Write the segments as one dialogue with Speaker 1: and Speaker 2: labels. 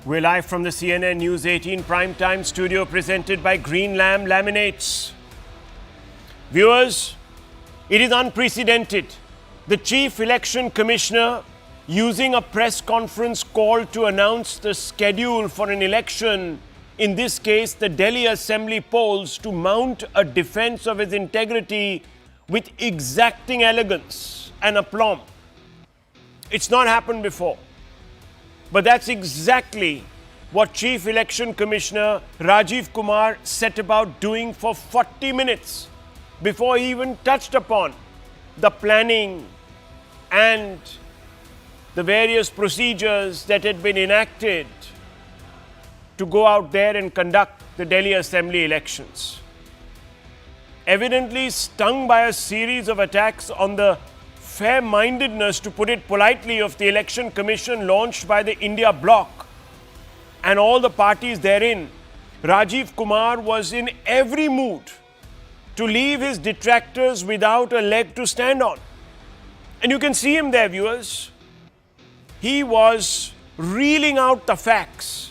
Speaker 1: We're live from the CNN News 18 primetime studio presented by Green Lamb Laminates. Viewers, it is unprecedented. The Chief Election Commissioner using a press conference call to announce the schedule for an election, in this case the Delhi Assembly polls, to mount a defense of his integrity with exacting elegance and aplomb. It's not happened before. But that's exactly what Chief Election Commissioner Rajiv Kumar set about doing for 40 minutes before he even touched upon the planning and the various procedures that had been enacted to go out there and conduct the Delhi Assembly elections. Evidently stung by a series of attacks on the fair-mindedness, to put it politely, of the Election Commission launched by the India bloc and all the parties therein, Rajiv Kumar was in every mood to leave his detractors without a leg to stand on. And you can see him there, viewers. He was reeling out the facts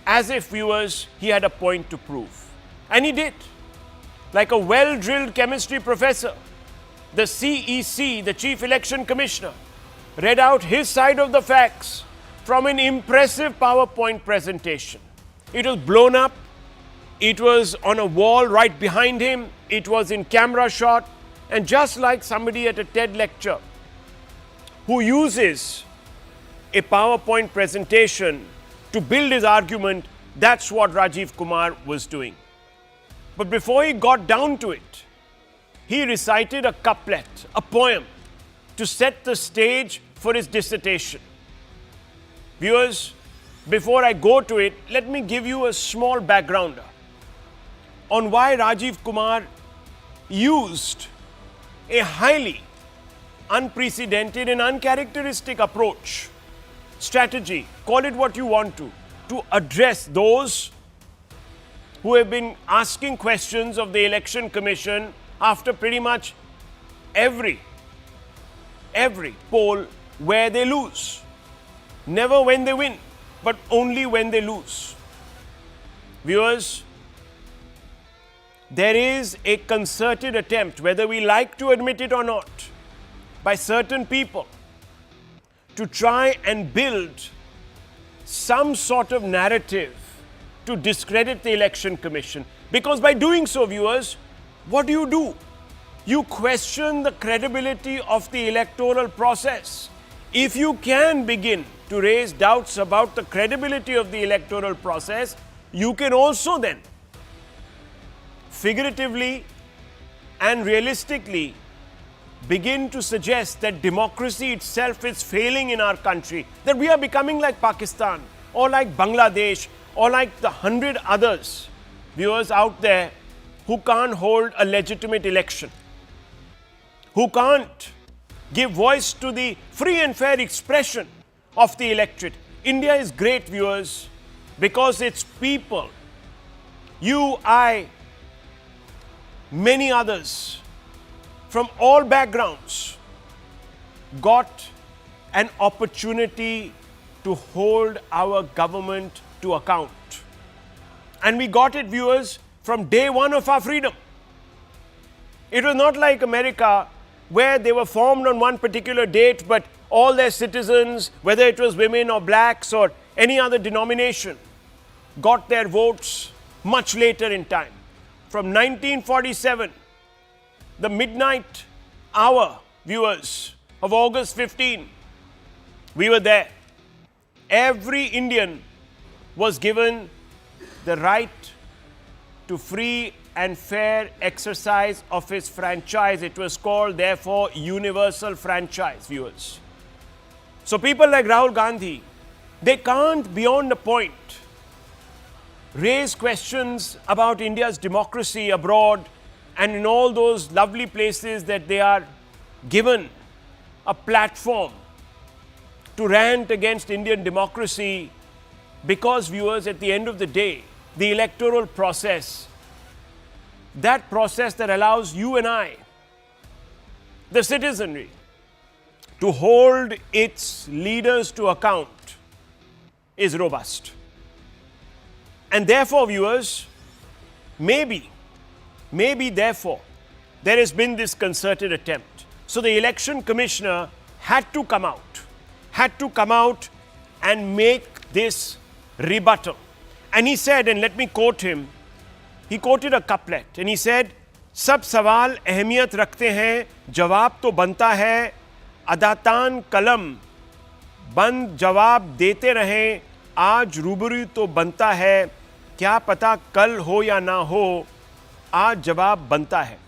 Speaker 1: as if, viewers, he had a point to prove. And he did. Like a well-drilled chemistry professor, the CEC, the Chief Election Commissioner, read out his side of the facts from an impressive PowerPoint presentation. It was blown up. It was on a wall right behind him. It was in camera shot. And just like somebody at a TED lecture who uses a PowerPoint presentation to build his argument, that's what Rajiv Kumar was doing. But before he got down to it, he recited a couplet, a poem, to set the stage for his dissertation. Viewers, before I go to it, let me give you a small backgrounder on why Rajiv Kumar used a highly unprecedented and uncharacteristic approach, strategy, call it what you want to address those who have been asking questions of the Election Commission after pretty much every poll where they lose. Never when they win, but only when they lose. Viewers, there is a concerted attempt, whether we like to admit it or not, by certain people to try and build some sort of narrative to discredit the Election Commission. Because by doing so, viewers, what do? You question the credibility of the electoral process. If you can begin to raise doubts about the credibility of the electoral process, you can also then figuratively and realistically begin to suggest that democracy itself is failing in our country, that we are becoming like Pakistan or like Bangladesh or like the 100 others, viewers out there, who can't hold a legitimate election, who can't give voice to the free and fair expression of the electorate. India is great, viewers, because its people, you, I, many others, from all backgrounds, got an opportunity to hold our government to account. And we got it, viewers, from day one of our freedom. It was not like America, where they were formed on one particular date, but all their citizens, whether it was women or blacks or any other denomination, got their votes much later in time. From 1947, the midnight hour, viewers, of August 15, we were there. Every Indian was given the right to free and fair exercise of his franchise. It was called, therefore, universal franchise, viewers. So people like Rahul Gandhi, they can't, beyond a point, raise questions about India's democracy abroad and in all those lovely places that they are given a platform to rant against Indian democracy, because, viewers, at the end of the day, the electoral process, that process that allows you and I, the citizenry, to hold its leaders to account, is robust. And therefore, viewers, maybe therefore, there has been this concerted attempt. So the election commissioner had to come out and make this rebuttal. And he said, and let me quote him, he quoted a couplet and he said, सब सवाल अहमियत रखते हैं, जवाब तो बनता है, अदातान कलम बंद जवाब देते रहें, आज रूबरू तो बनता है, क्या पता कल हो या ना हो, आज जवाब बनता है.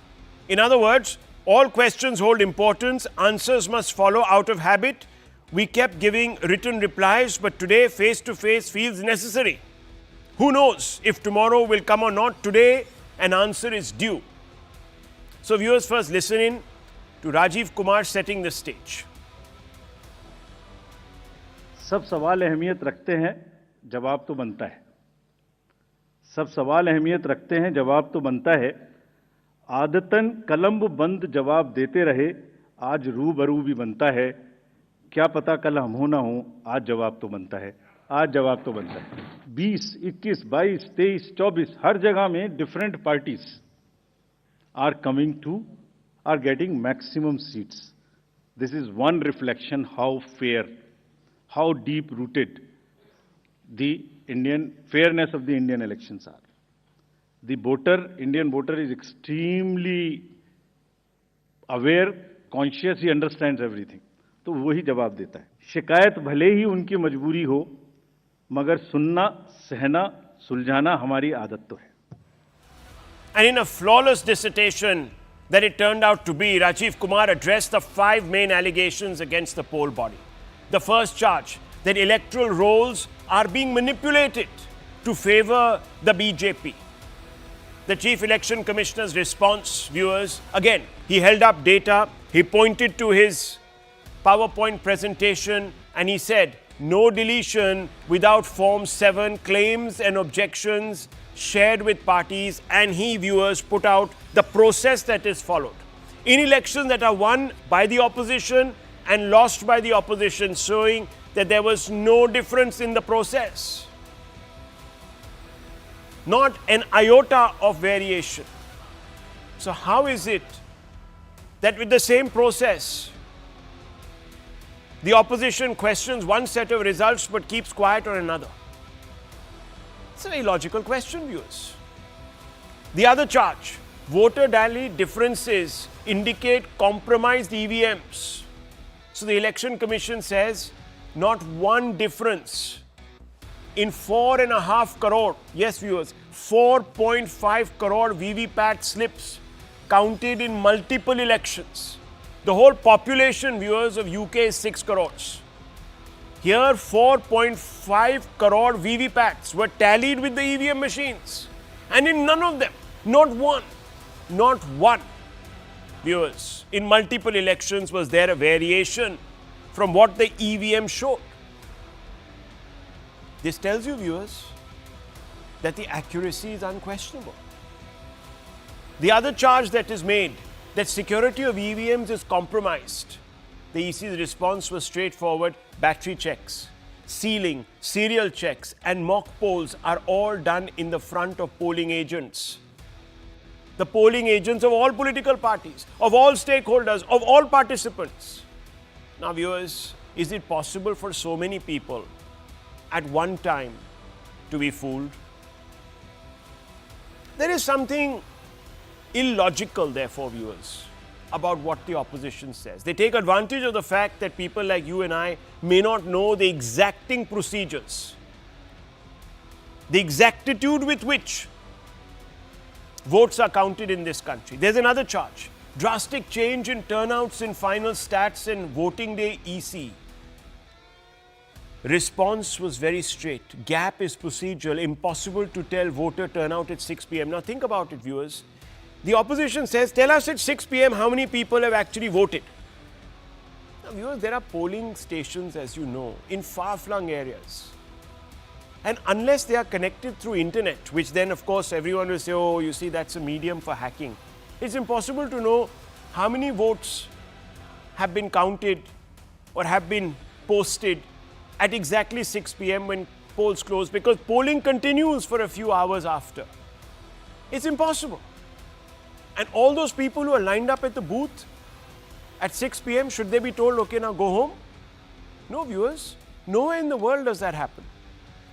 Speaker 1: In other words, all questions hold importance, answers must follow out of habit. We kept giving written replies, but today face to face feels necessary. Who knows if tomorrow will come or not? Today an answer is due. So viewers, first listen in to Rajiv Kumar setting the stage.
Speaker 2: सब सवाल अहमियत रखते हैं, जवाब तो बनता है. सब सवाल अहमियत रखते हैं, जवाब तो बनता है. आदतन कलम बंद जवाब देते रहे, आज रूबरू भी बनता है. क्या पता कल हम हो ना हो, आज जवाब तो बनता है. आज जवाब तो बनता है. 20, 21, 22, 23, 24 हर जगह में different parties are coming to, are getting maximum seats. This is one reflection how fair, how deep rooted the fairness of the Indian elections are. The Indian voter is extremely aware, conscious, he understands everything. तो वही जवाब देता है. शिकायत भले ही उनकी मजबूरी हो, मगर सुनना, सहना, सुलझाना हमारी आदत तो है.
Speaker 1: And in a flawless dissertation that it turned out to be, Rajiv Kumar addressed the 5 main allegations against the poll body. The first charge, that electoral rolls are being manipulated to favor the BJP. The Chief Election Commissioner's response, viewers, again, he held up data, he pointed to his PowerPoint presentation and he said, no deletion without Form 7 claims and objections shared with parties, and he, viewers, put out the process that is followed. In elections that are won by the opposition and lost by the opposition, showing that there was no difference in the process. Not an iota of variation. So how is it that with the same process, the opposition questions one set of results but keeps quiet on another? It's a very logical question, viewers. The other charge, voter tally differences indicate compromised EVMs. So the Election Commission says not one difference in 4.5 crore, yes viewers, 4.5 crore VVPAT slips counted in multiple elections. The whole population, viewers, of UK is 6 crores. Here, 4.5 crore VVPATs were tallied with the EVM machines. And in none of them, not one, viewers, in multiple elections was there a variation from what the EVM showed. This tells you, viewers, that the accuracy is unquestionable. The other charge that is made, that security of EVMs is compromised. The EC's response was straightforward. Battery checks, sealing, serial checks and mock polls are all done in the front of polling agents. The polling agents of all political parties, of all stakeholders, of all participants. Now viewers, is it possible for so many people at one time to be fooled? There is something illogical, therefore, viewers, about what the opposition says. They take advantage of the fact that people like you and I may not know the exacting procedures, the exactitude with which votes are counted in this country. There's another charge, drastic change in turnouts in final stats and voting day EC. Response was very straight. Gap is procedural, impossible to tell voter turnout at 6 p.m. Now think about it, viewers. The opposition says, tell us at 6 p.m. how many people have actually voted. Now, viewers, there are polling stations, as you know, in far-flung areas. And unless they are connected through internet, which then, of course, everyone will say, oh, you see, that's a medium for hacking. It's impossible to know how many votes have been counted or have been posted at exactly 6 p.m. when polls close because polling continues for a few hours after. It's impossible. And all those people who are lined up at the booth at 6 p.m., should they be told, okay, now go home? No, viewers. Nowhere in the world does that happen.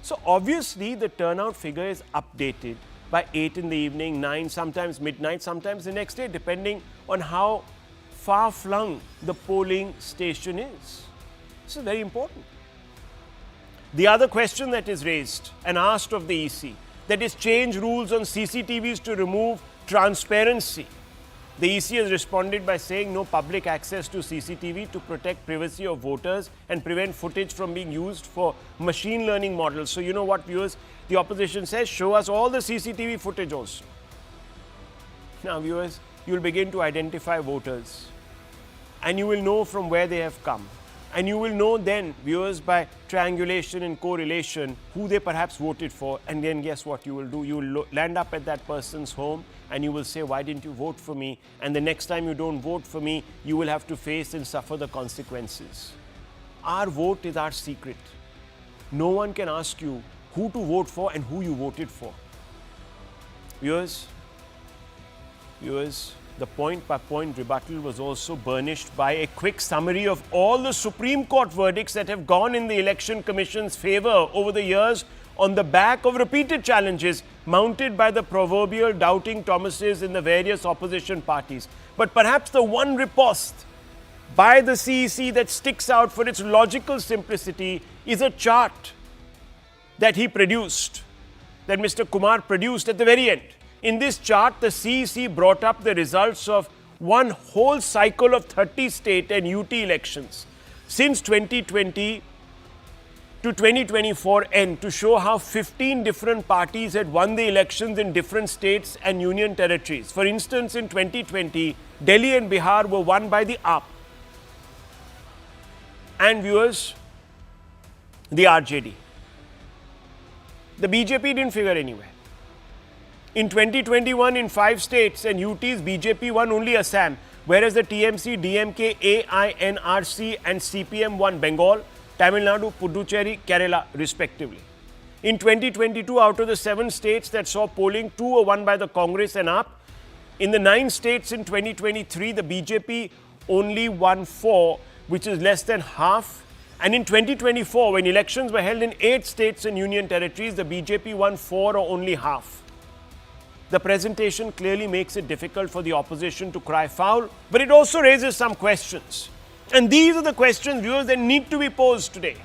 Speaker 1: So obviously the turnout figure is updated by 8 in the evening, 9, sometimes midnight, sometimes the next day, depending on how far-flung the polling station is. This is very important. The other question that is raised and asked of the EC, that is change rules on CCTVs to remove transparency. The EC has responded by saying no public access to CCTV to protect privacy of voters and prevent footage from being used for machine learning models. So you know what, viewers, the opposition says, show us all the CCTV footage also. Now viewers, you will begin to identify voters and you will know from where they have come. And you will know then, viewers, by triangulation and correlation, who they perhaps voted for. And then guess what you will do? You will land up at that person's home and you will say, why didn't you vote for me? And the next time you don't vote for me, you will have to face and suffer the consequences. Our vote is our secret. No one can ask you who to vote for and who you voted for. Viewers, the point-by-point rebuttal was also burnished by a quick summary of all the Supreme Court verdicts that have gone in the Election Commission's favor over the years on the back of repeated challenges mounted by the proverbial doubting Thomases in the various opposition parties. But perhaps the one riposte by the CEC that sticks out for its logical simplicity is a chart that he produced, that Mr. Kumar produced at the very end. In this chart, the CEC brought up the results of one whole cycle of 30 state and UT elections since 2020 to 2024 end to show how 15 different parties had won the elections in different states and union territories. For instance, in 2020, Delhi and Bihar were won by the AAP. And viewers, the RJD. The BJP didn't figure anywhere. In 2021, in 5 states and UTs, BJP won only Assam, whereas the TMC, DMK, AINRC and CPM won Bengal, Tamil Nadu, Puducherry, Kerala, respectively. In 2022, out of the 7 states that saw polling, 2 were won by the Congress and AAP. In the 9 states in 2023, the BJP only won 4, which is less than half. And in 2024, when elections were held in 8 states and union territories, the BJP won 4 or only half. The presentation clearly makes it difficult for the opposition to cry foul, but it also raises some questions. And these are the questions, viewers, that need to be posed today.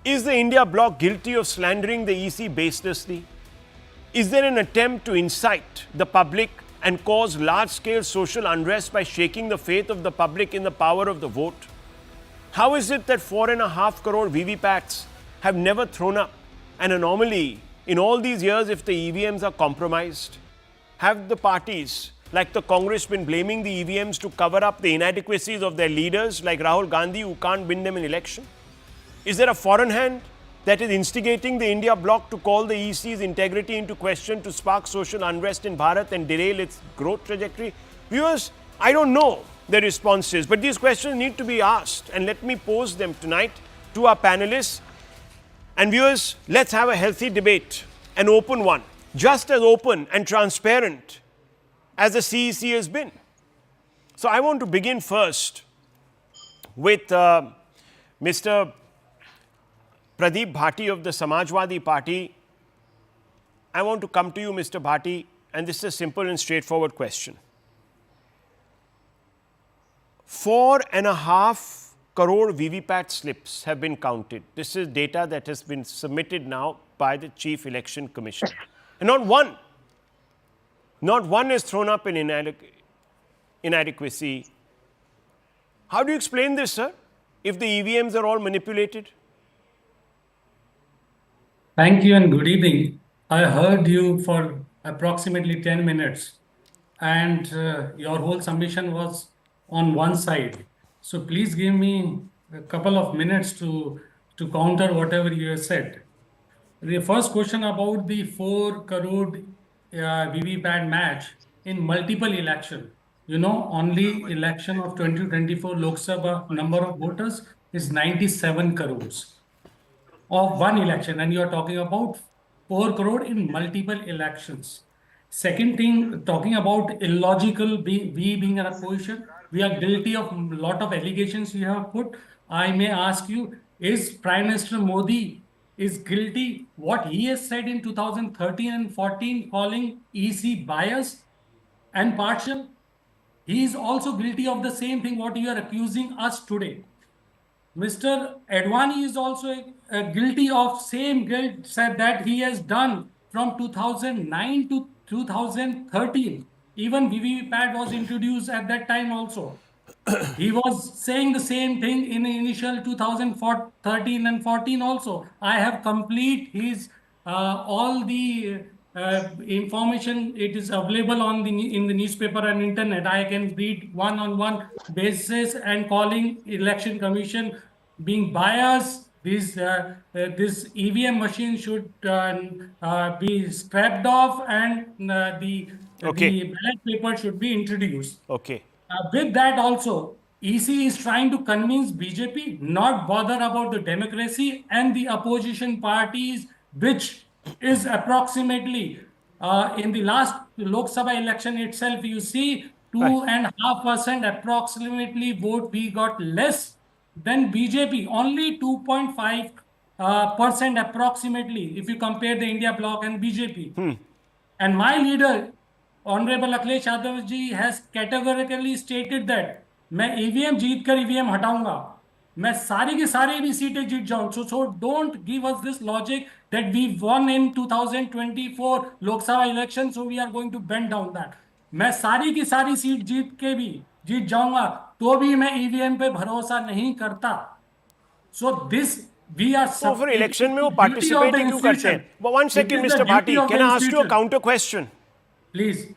Speaker 1: Is the India bloc guilty of slandering the EC baselessly? Is there an attempt to incite the public and cause large-scale social unrest by shaking the faith of the public in the power of the vote? How is it that 4.5 crore VVPATs have never thrown up an anomaly in all these years if the EVMs are compromised? Have the parties like the Congress been blaming the EVMs to cover up the inadequacies of their leaders like Rahul Gandhi, who can't win them an election? Is there a foreign hand that is instigating the India bloc to call the EC's integrity into question to spark social unrest in Bharat and derail its growth trajectory? Viewers, I don't know the responses, but these questions need to be asked, and let me pose them tonight to our panelists. And viewers, let's have a healthy debate, an open one, just as open and transparent as the CEC has been. So I want to begin first with Mr. Pradeep Bhati of the Samajwadi Party. I want to come to you, Mr. Bhati, and this is a simple and straightforward question. 4.5 crore VVPAT slips have been counted. This is data that has been submitted now by the Chief Election Commission. And not one is thrown up in inadequacy. How do you explain this, sir, if the EVMs are all manipulated?
Speaker 3: Thank you and good evening. I heard you for approximately 10 minutes and your whole submission was on one side. So please give me a couple of minutes to counter whatever you have said. The first question about the 4 crore VVPAT match in multiple election. You know, only election of 2024 Lok Sabha number of voters is 97 crores. of one election, and you are talking about 4 crore in multiple elections. Second thing, talking about illogical, we being in a position, we are guilty of a lot of allegations you have put. I may ask you, is Prime Minister Modi is guilty what he has said in 2013 and 14, calling EC biased and partial? He is also guilty of the same thing what you are accusing us today. Mr. Advani is also guilty of same guilt said that he has done from 2009 to 2013. Even VVPAT was introduced at that time also. He was saying the same thing in the initial 2013 and 14 also. I have complete his all the information. It is available on the in the newspaper and internet. I can read one-on-one basis and calling election commission being biased. This EVM machine should be scrapped off, and
Speaker 1: Okay.
Speaker 3: the ballot paper should be introduced.
Speaker 1: Okay.
Speaker 3: With that also, EC is trying to convince BJP not bother about the democracy and the opposition parties, which is approximately in the last Lok Sabha election itself, you see 2.5% approximately vote we got less than BJP, only 2.5 percent approximately, if you compare the India bloc and BJP. And my leader, Honorable Akhilesh Yadav ji, has categorically stated that मैं EVM जीत कर EVM हटाऊंगा, मैं सारी की सारी भी सीटें जीत जाऊं. So don't give us this logic that we won in 2024 Lok Sabha election, so we are going to bend down that. मैं सारी की सारी सीट जीत के भी जीत जाऊंगा, तो भी मैं ईवीएम पे भरोसा नहीं करता. So this we are.
Speaker 1: तो फिर इलेक्शन में वो पार्टिसिपेट क्यों करते हैं? One second, Mr. Bhati, can I ask you a counter question?
Speaker 3: Please.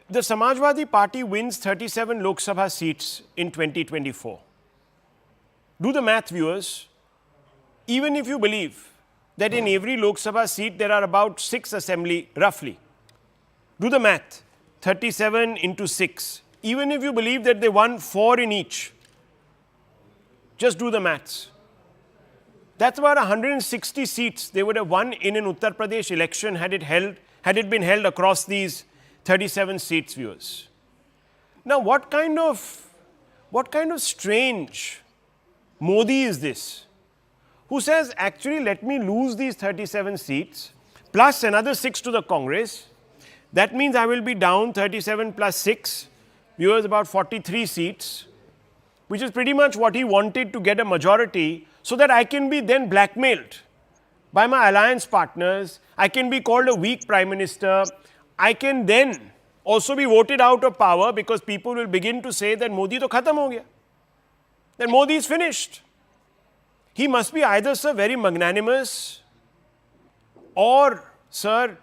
Speaker 1: The Samajwadi Party wins 37 Lok Sabha seats in 2024. Do the math, viewers. Even if you believe that in every Lok Sabha seat there are about 6 assembly, roughly. Do the math. 37 into 6. Even if you believe that they won 4 in each. Just do the maths. That's about 160 seats they would have won in an Uttar Pradesh election had it been held across these 37 seats, viewers. Now, what kind of strange Modi is this, who says, actually, let me lose these 37 seats plus another 6 to the Congress. That means I will be down 37 plus 6, viewers, about 43 seats, which is pretty much what he wanted to get a majority, so that I can be then blackmailed by my alliance partners. I can be called a weak prime minister. I can then also be voted out of power because people will begin to say that Modi to khatam ho gaya, that Modi is finished. He must be either, sir, very magnanimous, or, sir,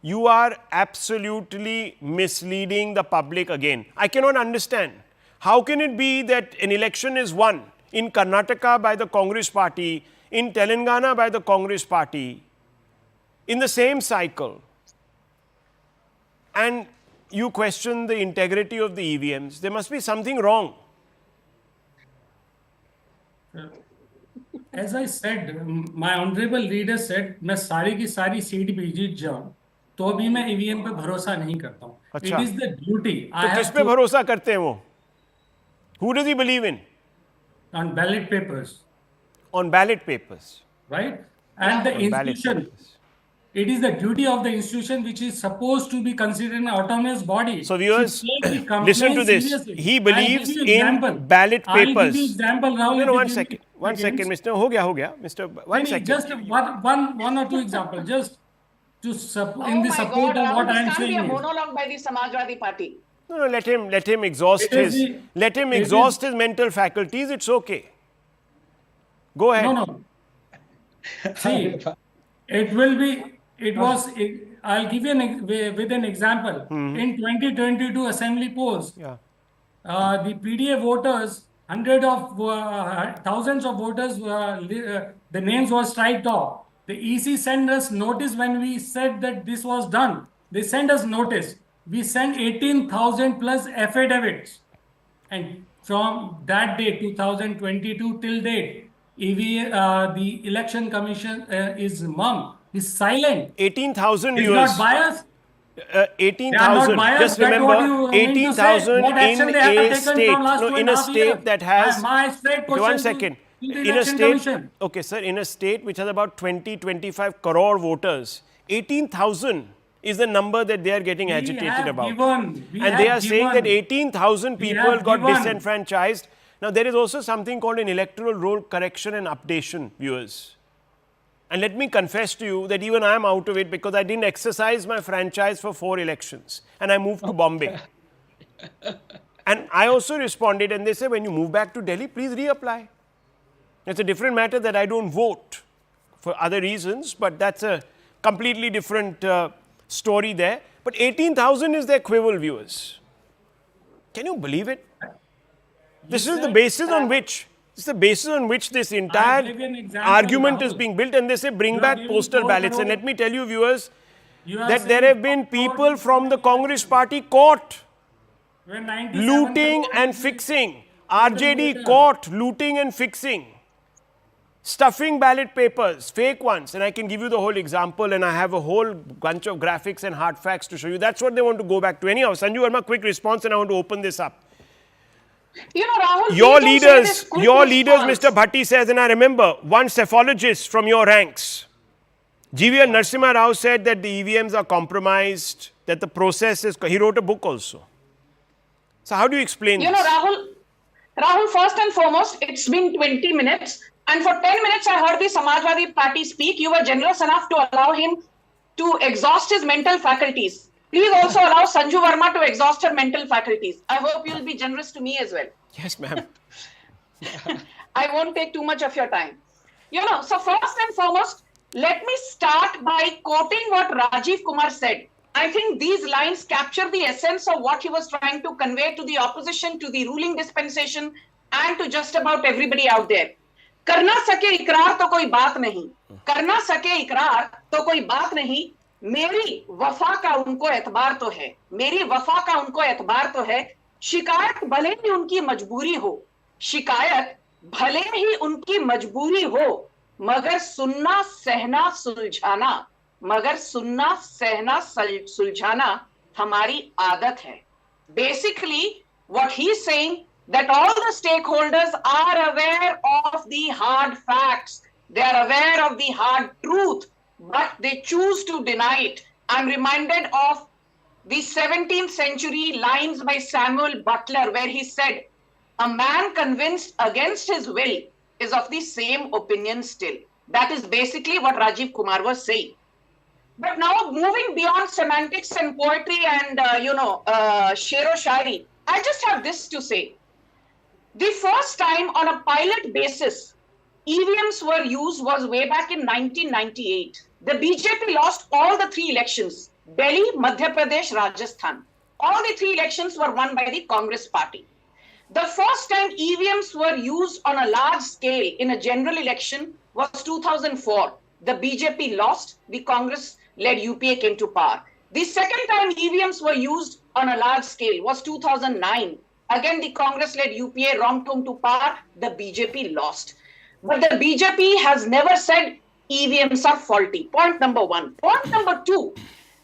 Speaker 1: you are absolutely misleading the public again. I cannot understand. How can it be that an election is won in Karnataka by the Congress party, in Telangana by the Congress party, in the same cycle, and you question the integrity of the EVMs? There must be something wrong.
Speaker 3: As I said, my honorable leader said, मैं सारी की सारी seat भी जीत जाऊं, तो भी मैं EVM पे भरोसा नहीं करता हूं.
Speaker 1: अच्छा.
Speaker 3: It is the duty.
Speaker 1: तो किस पे भरोसा करते हैं वो? Who does he believe in?
Speaker 3: On ballot papers.
Speaker 1: On ballot papers.
Speaker 3: Right? And the institution, it is the duty of the institution which is supposed to be considered an autonomous body.
Speaker 1: So viewers, listen to this.
Speaker 3: Seriously.
Speaker 1: He believes in ballot papers.
Speaker 3: I'll give you example, Rahul.
Speaker 1: No, one second. One second, Mr. हो गया, Mr. One second.
Speaker 3: Just one or two examples, just to in the support of what I am saying.
Speaker 4: This can't be a monologue by the Samajwadi Party.
Speaker 1: No, let him exhaust his mental faculties. It's okay. Go ahead.
Speaker 3: No. See, I'll give you with an example. In 2022 assembly polls, the PDA voters, thousands of voters, the names were striked off. The EC sent us notice when we said that this was done. They sent us notice. We sent 18,000 plus affidavits. And from that day, 2022 till date, the election commission is mum, is silent.
Speaker 1: 18,000
Speaker 3: Is
Speaker 1: viewers.
Speaker 3: not biased.
Speaker 1: 18,000.
Speaker 3: biased.
Speaker 1: Just
Speaker 3: That's what
Speaker 1: remember,
Speaker 3: you mean to say.
Speaker 1: 18,000
Speaker 3: What action
Speaker 1: in
Speaker 3: they have
Speaker 1: a
Speaker 3: taken
Speaker 1: state.
Speaker 3: from last
Speaker 1: No, in a
Speaker 3: 2.5
Speaker 1: state
Speaker 3: years?
Speaker 1: that has.
Speaker 3: My straight
Speaker 1: Okay, one
Speaker 3: question
Speaker 1: second.
Speaker 3: to the
Speaker 1: In a
Speaker 3: election
Speaker 1: state.
Speaker 3: commission.
Speaker 1: Okay, sir. In a state which has about 20-25 crore voters, 18,000 is the number that they are getting agitated about. And they are saying that 18,000 people got disenfranchised. Now, there is also something called an electoral roll correction and updation, viewers. And let me confess to you that even I am out of it because I didn't exercise my franchise for 4 elections and I moved to Bombay. And I also responded and they said, when you move back to Delhi, please reapply. It's a different matter that I don't vote for other reasons, but that's a completely different story there. But 18,000 is their quibble, viewers. Can you believe it? This is the basis on which this entire argument is being built, and they say bring back postal ballots. And let me tell you, viewers, that there have been people from the Congress party caught looting and fixing. RJD caught looting and fixing. Stuffing ballot papers, fake ones. And I can give you the whole example, and I have a whole bunch of graphics and hard facts to show you. That's what they want to go back to. Anyhow, Sanju Verma, quick response, and I want to open this up.
Speaker 4: You know, Rahul,
Speaker 1: Your leaders, Mr. Bhatti says, and I remember one cephalogist from your ranks, GVN Narasimha Rao, said that the EVMs are compromised, that the process is. He wrote a book also. So, how do you explain this?
Speaker 4: You know, Rahul, first and foremost, it's been 20 minutes. And for 10 minutes, I heard the Samajwadi Party speak. You were generous enough to allow him to exhaust his mental faculties. Please also allow Sanju Verma to exhaust her mental faculties. I hope you'll be generous to me as well.
Speaker 1: Yes, ma'am.
Speaker 4: I won't take too much of your time. You know, so first and foremost, let me start by quoting what Rajiv Kumar said. I think these lines capture the essence of what he was trying to convey to the opposition, to the ruling dispensation, and to just about everybody out there. करना सके इकरार तो कोई बात नहीं, करना सके इकरार तो कोई बात नहीं, मेरी वफा का उनको एतबार तो है, मेरी वफा का उनको एतबार तो है, शिकायत भले ही उनकी मजबूरी हो, शिकायत भले ही उनकी मजबूरी हो, मगर सुनना सहना सुलझाना, मगर सुनना सहना सुलझाना हमारी आदत है. Basically, what he's saying that all the stakeholders are aware of the hard facts. They are aware of the hard truth, but they choose to deny it. I'm reminded of the 17th century lines by Samuel Butler, where he said, a man convinced against his will is of the same opinion still. That is basically what Rajiv Kumar was saying. But now moving beyond semantics and poetry and, shero shairi, I just have this to say. The first time on a pilot basis, EVMs were used was way back in 1998. The BJP lost all the 3 elections, Delhi, Madhya Pradesh, Rajasthan. All the 3 elections were won by the Congress party. The first time EVMs were used on a large scale in a general election was 2004. The BJP lost, the Congress-led UPA came to power. The second time EVMs were used on a large scale was 2009. Again, the Congress-led UPA romped home to power, the BJP lost. But the BJP has never said EVMs are faulty. Point number 1. Point number 2,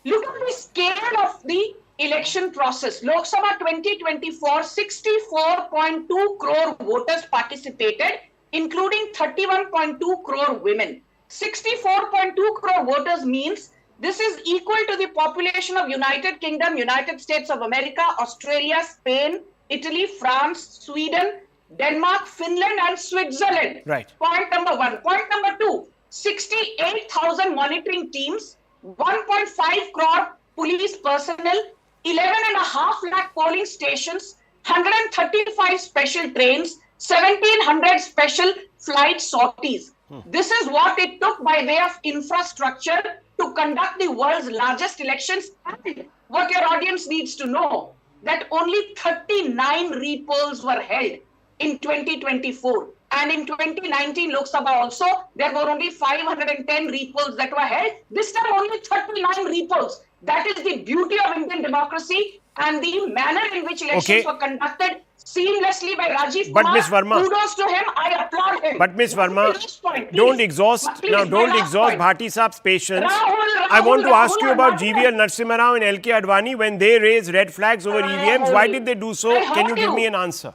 Speaker 4: look at the scale of the election process. Lok Sabha 2024, 64.2 crore voters participated, including 31.2 crore women. 64.2 crore voters means this is equal to the population of United Kingdom, United States of America, Australia, Spain, Italy, France, Sweden, Denmark, Finland, and Switzerland.
Speaker 1: Right.
Speaker 4: Point number 1. Point number 2, 68,000 monitoring teams, 1.5 crore police personnel, 11.5 lakh polling stations, 135 special trains, 1,700 special flight sorties. This is what it took by way of infrastructure to conduct the world's largest elections. And what your audience needs to know, that only 39 repolls were held in 2024. And in 2019 Lok Sabha also, there were only 510 repolls that were held. This time only 39 repolls. That is the beauty of Indian democracy and the manner in which elections were conducted seamlessly by Rajiv
Speaker 1: But
Speaker 4: Kumar.
Speaker 1: Miss Verma,
Speaker 4: kudos to him. I applaud him.
Speaker 1: but Miss Verma,
Speaker 4: Last point, please.
Speaker 1: don't exhaust
Speaker 4: Please,
Speaker 1: now.
Speaker 4: my
Speaker 1: Don't
Speaker 4: last
Speaker 1: exhaust
Speaker 4: point.
Speaker 1: Bharti Saab's patience.
Speaker 4: Rahul,
Speaker 1: I want to ask you
Speaker 4: Rahul,
Speaker 1: about
Speaker 4: I'm not
Speaker 1: GVL Narasimha Rao and LK Advani when they raised red flags over EVMs. Why did they do so?
Speaker 4: I
Speaker 1: Can you
Speaker 4: heard
Speaker 1: give
Speaker 4: you.
Speaker 1: me an answer?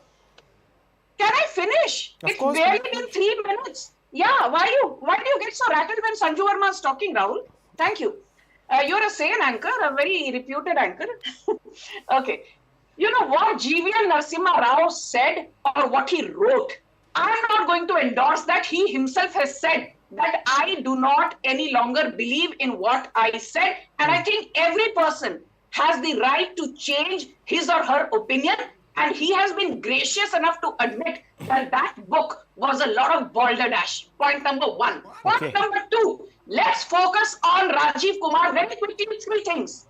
Speaker 4: Can I finish?
Speaker 1: Of
Speaker 4: It's
Speaker 1: course,
Speaker 4: barely
Speaker 1: ma'am.
Speaker 4: been 3 minutes. Yeah, why do you get so rattled when Sanju Verma is talking, Rahul? Thank you. You're a sane anchor, a very reputed anchor. Okay. You know what GVL Narasimha Rao said or what he wrote? I'm not going to endorse that. He himself has said that I do not any longer believe in what I said. And I think every person has the right to change his or her opinion. And he has been gracious enough to admit that that book was a lot of balderdash. Point number one. Point number two, let's focus on Rajiv Kumar. Very quickly, 3 things.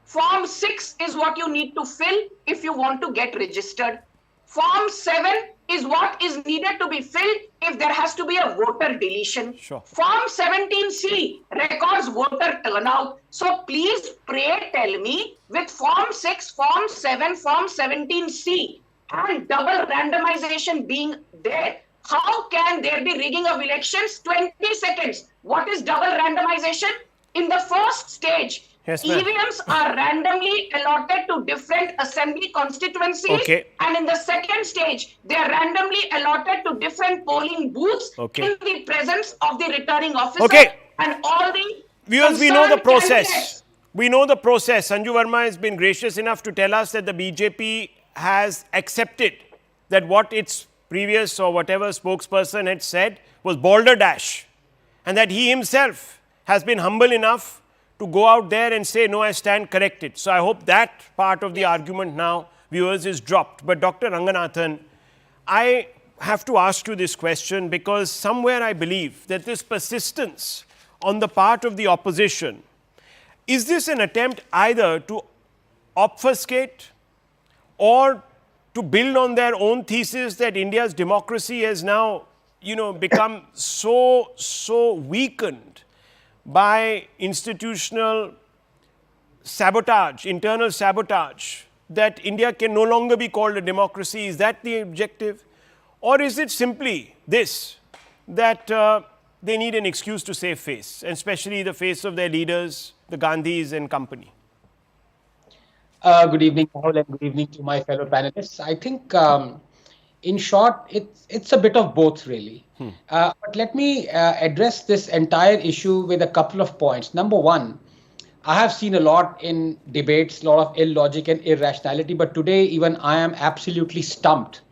Speaker 4: Form 6 is what you need to fill if you want to get registered. Form 7 is what is needed to be filled if there has to be a voter deletion.
Speaker 1: Sure.
Speaker 4: Form 17C records voter turnout. So please pray tell me with Form 6, Form 7, Form 17C and double randomization being there, how can there be rigging of elections? 20 seconds. What is double randomization? In the first stage,
Speaker 1: Yes, ma'am.
Speaker 4: EVMs are randomly allotted to different assembly constituencies.
Speaker 1: Okay.
Speaker 4: And in the second stage, they are randomly allotted to different polling booths
Speaker 1: Okay.
Speaker 4: in the presence of the returning officer.
Speaker 1: Okay.
Speaker 4: And all the
Speaker 1: Viewers, we know the
Speaker 4: concerned
Speaker 1: process.
Speaker 4: candidates.
Speaker 1: We know the process. Sanju Verma has been gracious enough to tell us that the BJP has accepted that what its previous or whatever spokesperson had said was balderdash, and that he himself has been humble enough to go out there and say, no, I stand corrected. So I hope that part of the argument now, viewers, is dropped. But Dr. Ranganathan, I have to ask you this question because somewhere I believe that this persistence on the part of the opposition, is this an attempt either to obfuscate or to build on their own thesis that India's democracy has now, become so weakened by institutional sabotage, internal sabotage, that India can no longer be called a democracy? Is that the objective? Or is it simply this, that they need an excuse to save face, and especially the face of their leaders, the Gandhis and company?
Speaker 5: Good evening, Rahul, and good evening to my fellow panelists. I think, in short, it's a bit of both, really. But let me address this entire issue with a couple of points. Number one, I have seen a lot in debates, a lot of illogic and irrationality, but today even I am absolutely stumped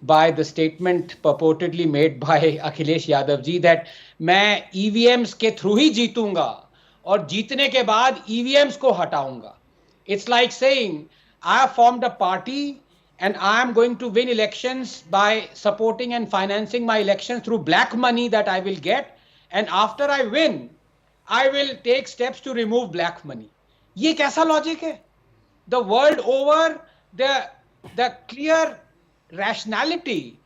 Speaker 5: by the statement purportedly made by Akhilesh Yadav ji that मैं EVMs के through ही जीतूंगा और जीतने के बाद EVMs को हटाऊंगा. It's like saying I have formed a party and I am going to win elections by supporting and financing my elections through black money that I will get, and after I win, I will take steps to remove black money. ये कैसा logic है? The world over, the clear rationality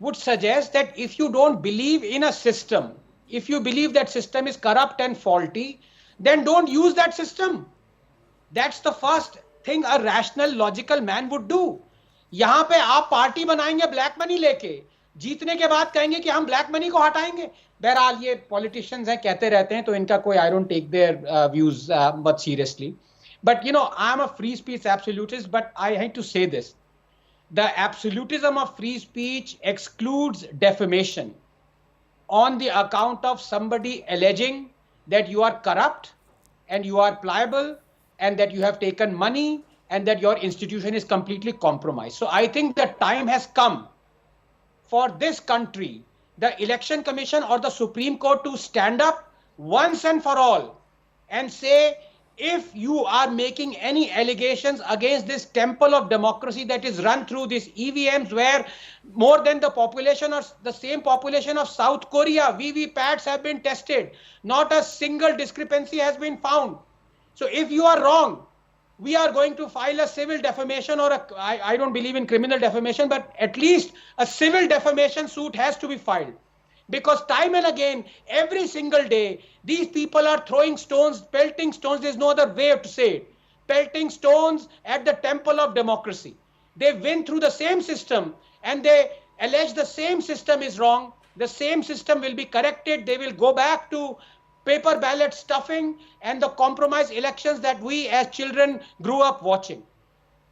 Speaker 5: would suggest that if you don't believe in a system, if you believe that system is corrupt and faulty, then don't use that system. That's the first thing a rational, logical man would do. यहाँ पे आप party बनाएंगे black money लेके, जीतने के बाद कहेंगे कि हम ब्लैक मनी को हटाएंगे. बहरहाल ये पॉलिटिशियंस हैं, कहते रहते हैं, तो इनका कोई I don't take their views much seriously. But I am a free speech absolutist, but I hate to say this. The absolutism of free speech excludes defamation on the account of somebody alleging that you are corrupt and you are pliable and that you have taken money and that your institution is completely compromised. So I think the time has come for this country, the Election Commission or the Supreme Court, to stand up once and for all and say, if you are making any allegations against this temple of democracy that is run through these EVMs, where more than the population or the same population of South Korea, VVPATs have been tested, not a single discrepancy has been found. So if you are wrong, we are going to file a civil defamation, or I don't believe in criminal defamation, but at least a civil defamation suit has to be filed. Because time and again, every single day, these people are throwing stones, pelting stones, there's no other way to say it, pelting stones at the temple of democracy. they win through the same system and they allege the same system is wrong, the same system will be corrected. They will go back to paper ballot stuffing and the compromise elections that we as children grew up watching.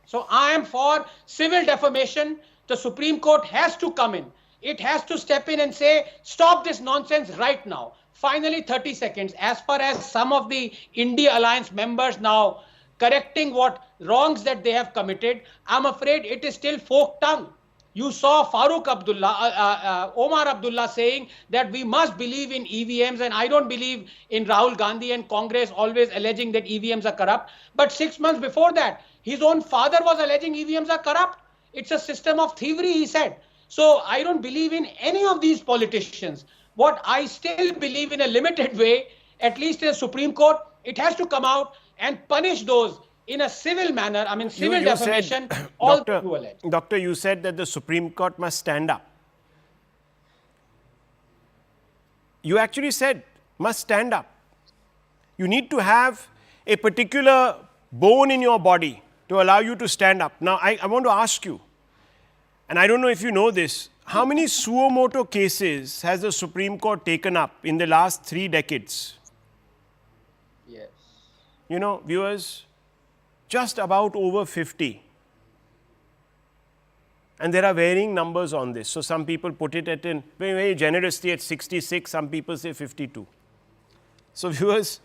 Speaker 5: So I am for civil defamation. The Supreme Court has to come in. It has to step in and say, stop this nonsense right now. Finally, 30 seconds. As far as some of the India Alliance members now correcting what wrongs that they have committed, I'm afraid it is still folk tongue. You saw Omar Abdullah saying that we must believe in EVMs, and I don't believe in Rahul Gandhi and Congress always alleging that EVMs are corrupt. But 6 months before that, his own father was alleging EVMs are corrupt. It's a system of thievery, he said. So I don't believe in any of these politicians. What I still believe in a limited way, at least in the Supreme Court, it has to come out and punish those in a civil manner. I mean, civil defamation, all who allege.
Speaker 1: Doctor, you said that the Supreme Court must stand up. You actually said must stand up. You need to have a particular bone in your body to allow you to stand up. Now, I want to ask you, and I don't know if you know this, how many suo moto cases has the Supreme Court taken up in the last 3 decades?
Speaker 5: Yes.
Speaker 1: You know, viewers, just about over 50. And there are varying numbers on this. So some people put it at very, very generously at 66, some people say 52. So viewers,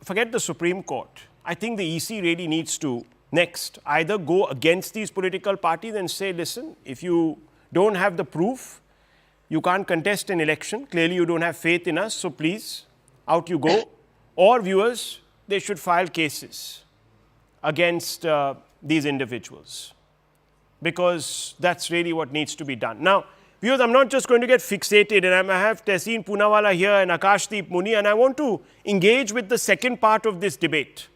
Speaker 1: forget the Supreme Court. I think the EC really needs to next either go against these political parties and say, listen, if you don't have the proof, you can't contest an election. Clearly you don't have faith in us, so please, out you go. Or viewers, they should file cases against these individuals, because that's really what needs to be done. Now, viewers, I'm not just going to get fixated, and I have Tehseen Poonawala here and Akashdeep Muni, and I want to engage with the second part of this debate.